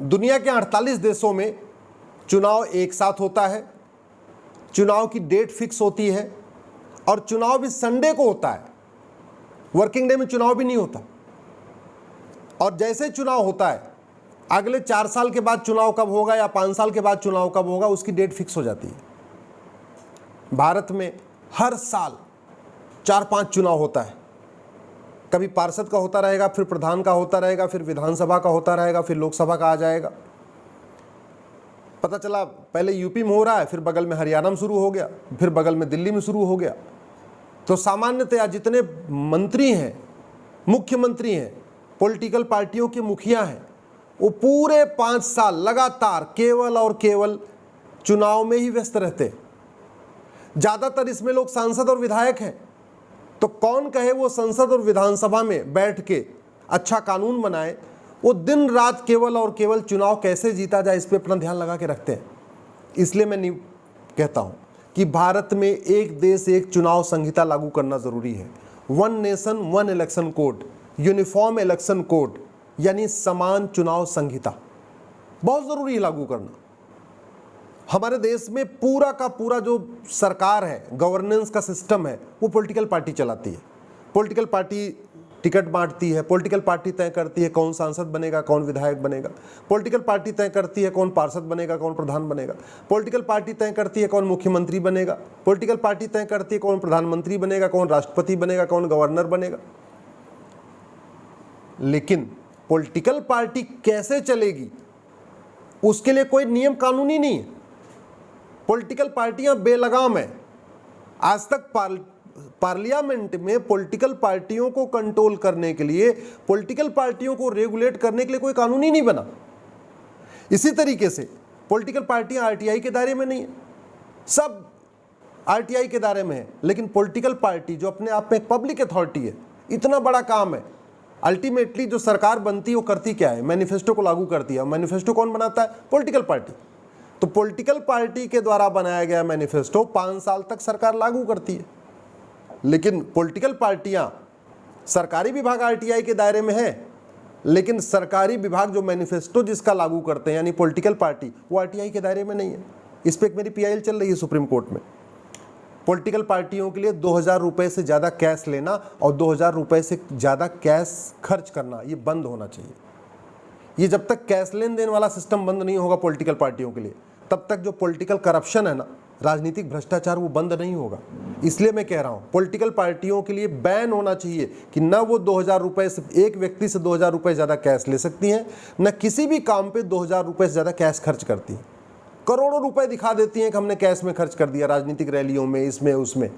दुनिया के 48 देशों में चुनाव एक साथ होता है, चुनाव की डेट फिक्स होती है और चुनाव भी संडे को होता है, वर्किंग डे में चुनाव भी नहीं होता। और जैसे चुनाव होता है अगले 4 साल के बाद चुनाव कब होगा या 5 साल के बाद चुनाव कब होगा उसकी डेट फिक्स हो जाती है। भारत में हर साल 4-5 चुनाव होता है, कभी पार्षद का होता रहेगा, फिर प्रधान का होता रहेगा, फिर विधानसभा का होता रहेगा, फिर लोकसभा का आ जाएगा। पता चला पहले यूपी में हो रहा है, फिर बगल में हरियाणा में शुरू हो गया, फिर बगल में दिल्ली में शुरू हो गया। तो सामान्यतया जितने मंत्री हैं, मुख्यमंत्री हैं, पॉलिटिकल पार्टियों के मुखिया हैं, वो पूरे 5 साल लगातार केवल और केवल चुनाव में ही व्यस्त रहते। ज़्यादातर इसमें लोग सांसद और विधायक हैं। तो कौन कहे वो संसद और विधानसभा में बैठ के अच्छा कानून बनाए, वो दिन रात केवल और केवल चुनाव कैसे जीता जाए इस पे अपना ध्यान लगा के रखते हैं। इसलिए मैं नहीं कहता हूँ कि भारत में एक देश एक चुनाव संहिता लागू करना ज़रूरी है। 1 nation 1 election code, uniform election code यानी समान चुनाव संहिता बहुत ज़रूरी है लागू करना। हमारे देश में पूरा का पूरा जो सरकार है, गवर्नेंस का सिस्टम है, वो पॉलिटिकल पार्टी चलाती है। पॉलिटिकल पार्टी टिकट बांटती है, पॉलिटिकल पार्टी तय करती है कौन सांसद बनेगा, कौन विधायक बनेगा, पॉलिटिकल पार्टी तय करती है कौन पार्षद बनेगा, कौन प्रधान बनेगा, पॉलिटिकल पार्टी तय करती है कौन मुख्यमंत्री बनेगा, पॉलिटिकल पार्टी तय करती है कौन प्रधानमंत्री बनेगा, कौन राष्ट्रपति बनेगा, कौन गवर्नर बनेगा। लेकिन पॉलिटिकल पार्टी कैसे चलेगी उसके लिए कोई नियम कानूनी नहीं है। पॉलिटिकल पार्टियां बेलगाम है। आज तक पार्लियामेंट में पॉलिटिकल पार्टियों को कंट्रोल करने के लिए, पॉलिटिकल पार्टियों को रेगुलेट करने के लिए कोई कानून ही नहीं बना। इसी तरीके से पॉलिटिकल पार्टियां आरटीआई के दायरे में नहीं है, सब आरटीआई के दायरे में है। लेकिन पॉलिटिकल पार्टी जो अपने आप में एक पब्लिक अथॉरिटी है, इतना बड़ा काम है। अल्टीमेटली जो सरकार बनती है वो करती क्या है? मैनिफेस्टो को लागू करती है। मैनिफेस्टो कौन बनाता है? Political party. तो पॉलिटिकल पार्टी के द्वारा बनाया गया मैनिफेस्टो 5 साल तक सरकार लागू करती है। लेकिन पॉलिटिकल पार्टियां, सरकारी विभाग आरटीआई के दायरे में है, लेकिन सरकारी विभाग जो मैनिफेस्टो जिसका लागू करते हैं यानी पॉलिटिकल पार्टी, वो आरटीआई के दायरे में नहीं है। इस पर एक मेरी पीआईएल चल रही है सुप्रीम कोर्ट में। पॉलिटिकल पार्टियों के लिए 2000 रुपये से ज़्यादा कैश लेना और 2000 रुपये से ज़्यादा कैश खर्च करना, ये बंद होना चाहिए। ये जब तक कैश लेन देन वाला सिस्टम बंद नहीं होगा पॉलिटिकल पार्टियों के लिए, तब तक जो पॉलिटिकल करप्शन है ना, राजनीतिक भ्रष्टाचार, वो बंद नहीं होगा। इसलिए मैं कह रहा हूँ पॉलिटिकल पार्टियों के लिए बैन होना चाहिए कि न वो 2000 रुपये से, एक व्यक्ति से 2000 रुपये ज़्यादा कैश ले सकती हैं, न किसी भी काम पे 2000 रुपये से ज़्यादा कैश खर्च करती हैं। करोड़ों रुपए दिखा देती हैं कि हमने कैश में खर्च कर दिया, राजनीतिक रैलियों में, इसमें उसमें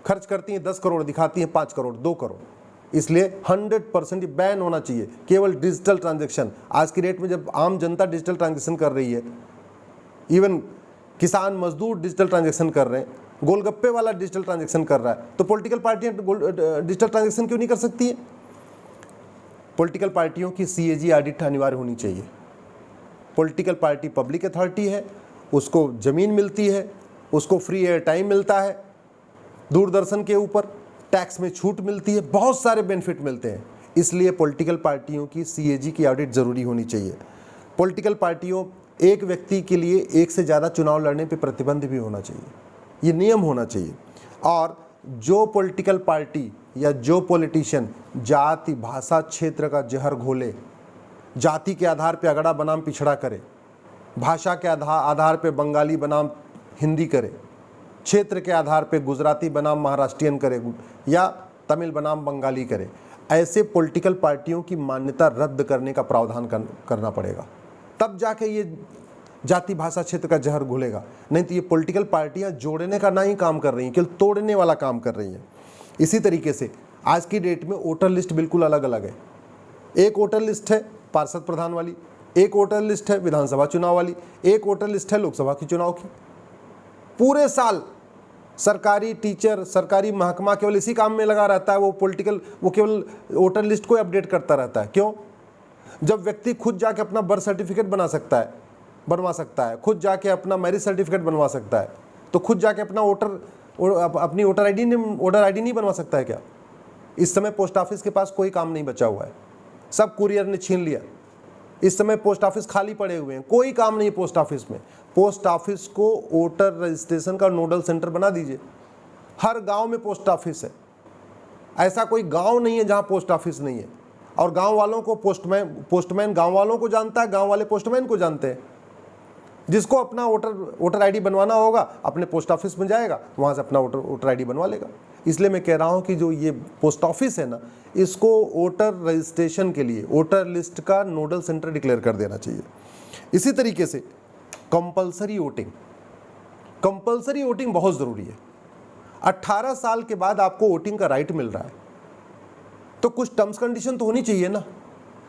खर्च करती हैं। 10 करोड़ दिखाती हैं, 5 करोड़, 2 करोड़। इसलिए 100% बैन होना चाहिए। केवल डिजिटल ट्रांजैक्शन, आज की डेट में जब आम जनता डिजिटल ट्रांजैक्शन कर रही है, इवन किसान मजदूर डिजिटल ट्रांजैक्शन कर रहे हैं, गोलगप्पे वाला डिजिटल ट्रांजैक्शन कर रहा है, तो पॉलिटिकल पार्टियां डिजिटल ट्रांजैक्शन क्यों नहीं कर सकती है? पॉलिटिकल पार्टियों की सीएजी ऑडिट अनिवार्य होनी चाहिए। पॉलिटिकल पार्टी पब्लिक अथॉरिटी है, उसको ज़मीन मिलती है, उसको फ्री एयर टाइम मिलता है, दूरदर्शन के ऊपर टैक्स में छूट मिलती है, बहुत सारे बेनिफिट मिलते हैं। इसलिए पॉलिटिकल पार्टियों की सीएजी की ऑडिट ज़रूरी होनी चाहिए। पॉलिटिकल पार्टियों, एक व्यक्ति के लिए एक से ज़्यादा चुनाव लड़ने पे प्रतिबंध भी होना चाहिए, ये नियम होना चाहिए। और जो पॉलिटिकल पार्टी या जो पॉलिटिशियन जाति, भाषा, क्षेत्र का जहर घोले, जाति के आधार पे अगड़ा बनाम पिछड़ा करे, भाषा के आधार पे बंगाली बनाम हिंदी करे, क्षेत्र के आधार पे गुजराती बनाम महाराष्ट्रियन करे या तमिल बनाम बंगाली करे, ऐसे पॉलिटिकल पार्टियों की मान्यता रद्द करने का प्रावधान करना पड़ेगा। तब जाके ये जाति, भाषा, क्षेत्र का जहर घुलेगा। नहीं तो ये पॉलिटिकल पार्टियां जोड़ने का नहीं काम कर रही हैं, केवल तोड़ने वाला काम कर रही हैं। इसी तरीके से आज की डेट में वोटर लिस्ट बिल्कुल अलग अलग है। एक वोटर लिस्ट है पार्षद प्रधान वाली, एक वोटर लिस्ट है विधानसभा चुनाव वाली, एक वोटर लिस्ट है लोकसभा की चुनाव की। पूरे साल सरकारी टीचर, सरकारी महकमा केवल इसी काम में लगा रहता है, वो केवल वोटर लिस्ट को अपडेट करता रहता है। क्यों? जब व्यक्ति खुद जाके अपना बर्थ सर्टिफिकेट बनवा सकता है, खुद जाके अपना मैरिज सर्टिफिकेट बनवा सकता है, तो खुद जाके अपनी वोटर आईडी नहीं बनवा सकता है क्या? इस समय पोस्ट ऑफिस के पास कोई काम नहीं बचा हुआ है, सब कुरियर ने छीन लिया। इस समय पोस्ट ऑफिस खाली पड़े हुए हैं, कोई काम नहीं पोस्ट ऑफिस में। पोस्ट ऑफिस को वोटर रजिस्ट्रेशन का नोडल सेंटर बना दीजिए। हर गांव में पोस्ट ऑफिस है, ऐसा कोई गांव नहीं है जहां पोस्ट ऑफिस नहीं है। और गांव वालों को पोस्टमैन गांव वालों को जानता है, गांव वाले पोस्टमैन को जानते हैं। जिसको अपना वोटर आईडी बनवाना होगा अपने पोस्ट ऑफिस में जाएगा, वहां से अपना वोटर आईडी बनवा लेगा। इसलिए मैं कह रहा हूं कि जो ये पोस्ट ऑफिस है ना, इसको वोटर रजिस्ट्रेशन के लिए वोटर लिस्ट का नोडल सेंटर डिक्लेयर कर देना चाहिए। इसी तरीके से कंपलसरी वोटिंग बहुत ज़रूरी है। 18 साल के बाद आपको वोटिंग का राइट मिल रहा है तो कुछ टर्म्स कंडीशन तो होनी चाहिए ना।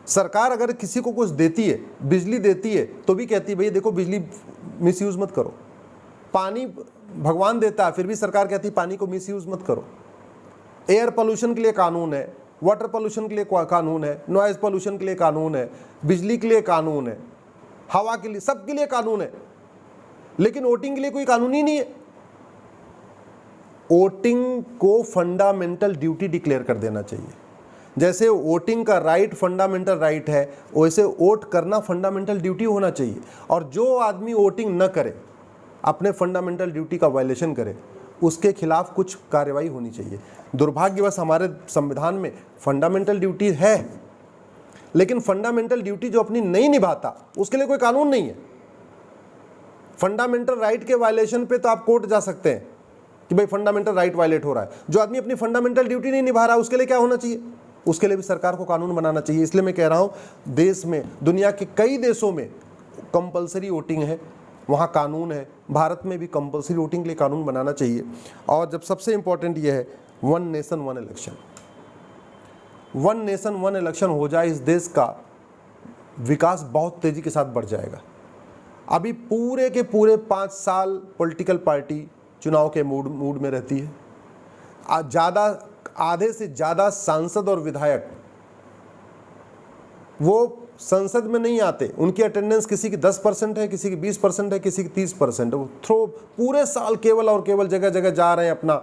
सरकार अगर किसी को कुछ देती है, बिजली देती है, तो भी कहती है भाई देखो बिजली मिसयूज़ मत करो। पानी भगवान देता है, फिर भी सरकार कहती है पानी को मिसयूज़ मत करो। एयर पोल्यूशन के लिए कानून है, वाटर पोल्यूशन के लिए कानून है, नॉइज़ पोल्यूशन के लिए कानून है, बिजली के लिए कानून है, हवा के लिए, सबके लिए कानून है। लेकिन वोटिंग के लिए कोई कानून ही नहीं है। वोटिंग को फंडामेंटल ड्यूटी डिक्लेयर कर देना चाहिए। जैसे वोटिंग का राइट फंडामेंटल राइट है, वैसे वोट करना फंडामेंटल ड्यूटी होना चाहिए। और जो आदमी वोटिंग न करे, अपने फंडामेंटल ड्यूटी का वायलेशन करे, उसके खिलाफ कुछ कार्रवाई होनी चाहिए। दुर्भाग्यवश हमारे संविधान में फंडामेंटल ड्यूटी है, लेकिन फंडामेंटल ड्यूटी जो अपनी नहीं निभाता उसके लिए कोई कानून नहीं है। फंडामेंटल राइट के वायलेशन पे तो आप कोर्ट जा सकते हैं कि भाई फंडामेंटल राइट वायलेट हो रहा है। जो आदमी अपनी फंडामेंटल ड्यूटी नहीं निभा रहा है उसके लिए क्या होना चाहिए? उसके लिए भी सरकार को कानून बनाना चाहिए। इसलिए मैं कह रहा हूँ, देश में, दुनिया के कई देशों में कंपलसरी वोटिंग है, वहाँ कानून है। भारत में भी कंपलसरी वोटिंग के लिए कानून बनाना चाहिए। और जब सबसे इंपॉर्टेंट ये है, one nation one election. One nation one election हो जाए, इस देश का विकास बहुत तेज़ी के साथ बढ़ जाएगा। अभी पूरे के पूरे 5 साल पॉलिटिकल पार्टी चुनाव के मूड में रहती है। आधे से ज़्यादा सांसद और विधायक वो संसद में नहीं आते। उनकी अटेंडेंस किसी की 10% है, किसी की 20% है, किसी की 30% है। वो पूरे साल केवल और केवल जगह जगह जा रहे हैं, अपना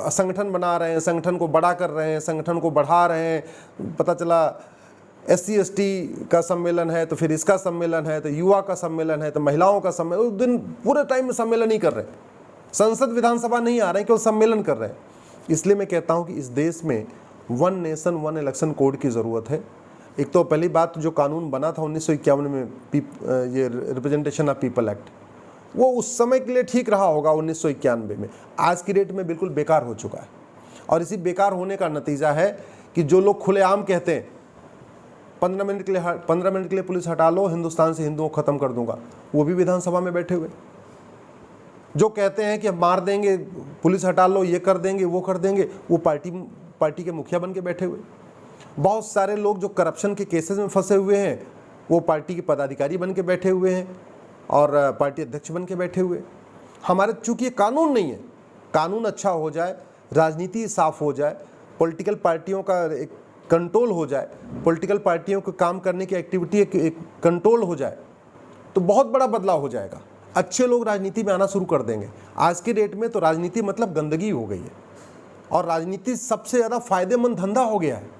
संगठन बना रहे हैं, संगठन को बड़ा कर रहे हैं, संगठन को बढ़ा रहे हैं। पता चला SC ST का सम्मेलन है तो फिर इसका सम्मेलन है, तो युवा का सम्मेलन है, तो महिलाओं का सम्मेलन। उस दिन पूरे टाइम में सम्मेलन ही कर रहे हैं, संसद विधानसभा नहीं आ रहे हैं, केवल सम्मेलन कर रहे हैं। इसलिए मैं कहता हूं कि इस देश में one nation one election code की ज़रूरत है। एक तो पहली बात, जो कानून बना था 1951 में, ये रिप्रेजेंटेशन ऑफ पीपल एक्ट, वो उस समय के लिए ठीक रहा होगा 1991 में। आज की डेट में बिल्कुल बेकार हो चुका है। और इसी बेकार होने का नतीजा है कि जो लोग खुलेआम कहते हैं 15 मिनट के लिए पुलिस हटा लो, हिंदुस्तान से हिंदुओं को ख़त्म कर दूंगा, वो भी विधानसभा में बैठे हुए। जो कहते हैं कि हम मार देंगे, पुलिस हटा लो, ये कर देंगे, वो कर देंगे, वो पार्टी के मुखिया बन के बैठे हुए। बहुत सारे लोग जो करप्शन के केसेस में फंसे हुए हैं, वो पार्टी के पदाधिकारी बन के बैठे हुए हैं और पार्टी अध्यक्ष बन के बैठे हुए। हमारे चूँकि ये कानून नहीं है, कानून अच्छा हो जाए, राजनीति साफ हो जाए, पॉलिटिकल पार्टियों का एक कंट्रोल हो जाए, पॉलिटिकल पार्टियों को काम करने की एक्टिविटी एक कंट्रोल हो जाए, तो बहुत बड़ा बदलाव हो जाएगा। अच्छे लोग राजनीति में आना शुरू कर देंगे। आज की डेट में तो राजनीति मतलब गंदगी हो गई है, और राजनीति सबसे ज़्यादा फायदेमंद धंधा हो गया है।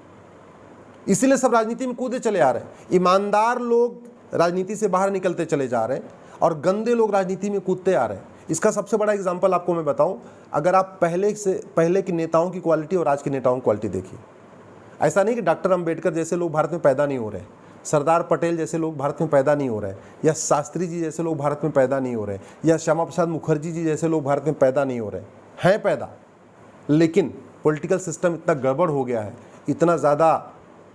इसीलिए सब राजनीति में कूदे चले आ रहे हैं। ईमानदार लोग राजनीति से बाहर निकलते चले जा रहे हैं और गंदे लोग राजनीति में कूदते आ रहे हैं। इसका सबसे बड़ा एग्जाम्पल आपको मैं बताऊं, अगर आप पहले के नेताओं की क्वालिटी और आज के नेताओं की क्वालिटी देखिए। ऐसा नहीं कि डॉक्टर अंबेडकर जैसे लोग भारत में पैदा नहीं हो रहे, सरदार पटेल जैसे लोग भारत में पैदा नहीं हो रहे, या शास्त्री जी जैसे लोग भारत में पैदा नहीं हो रहे, या श्यामा प्रसाद मुखर्जी जी जैसे लोग भारत में पैदा नहीं हो रहे हैं। पैदा, लेकिन पॉलिटिकल सिस्टम इतना गड़बड़ हो गया है, इतना ज़्यादा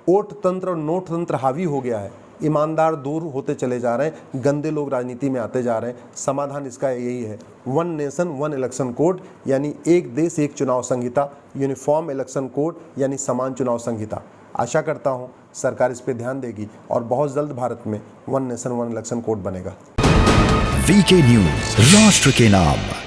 वोट तंत्र और नोट तंत्र हावी हो गया है, ईमानदार दूर होते चले जा रहे हैं, गंदे लोग राजनीति में आते जा रहे हैं। समाधान इसका यही है, one nation one election code, यानी एक देश एक चुनाव संहिता, यूनिफॉर्म इलेक्शन कोड यानी समान चुनाव संहिता। आशा करता हूं सरकार इस पर ध्यान देगी और बहुत जल्द भारत में one nation one election code बनेगा। वीके न्यूज, राष्ट्र के नाम।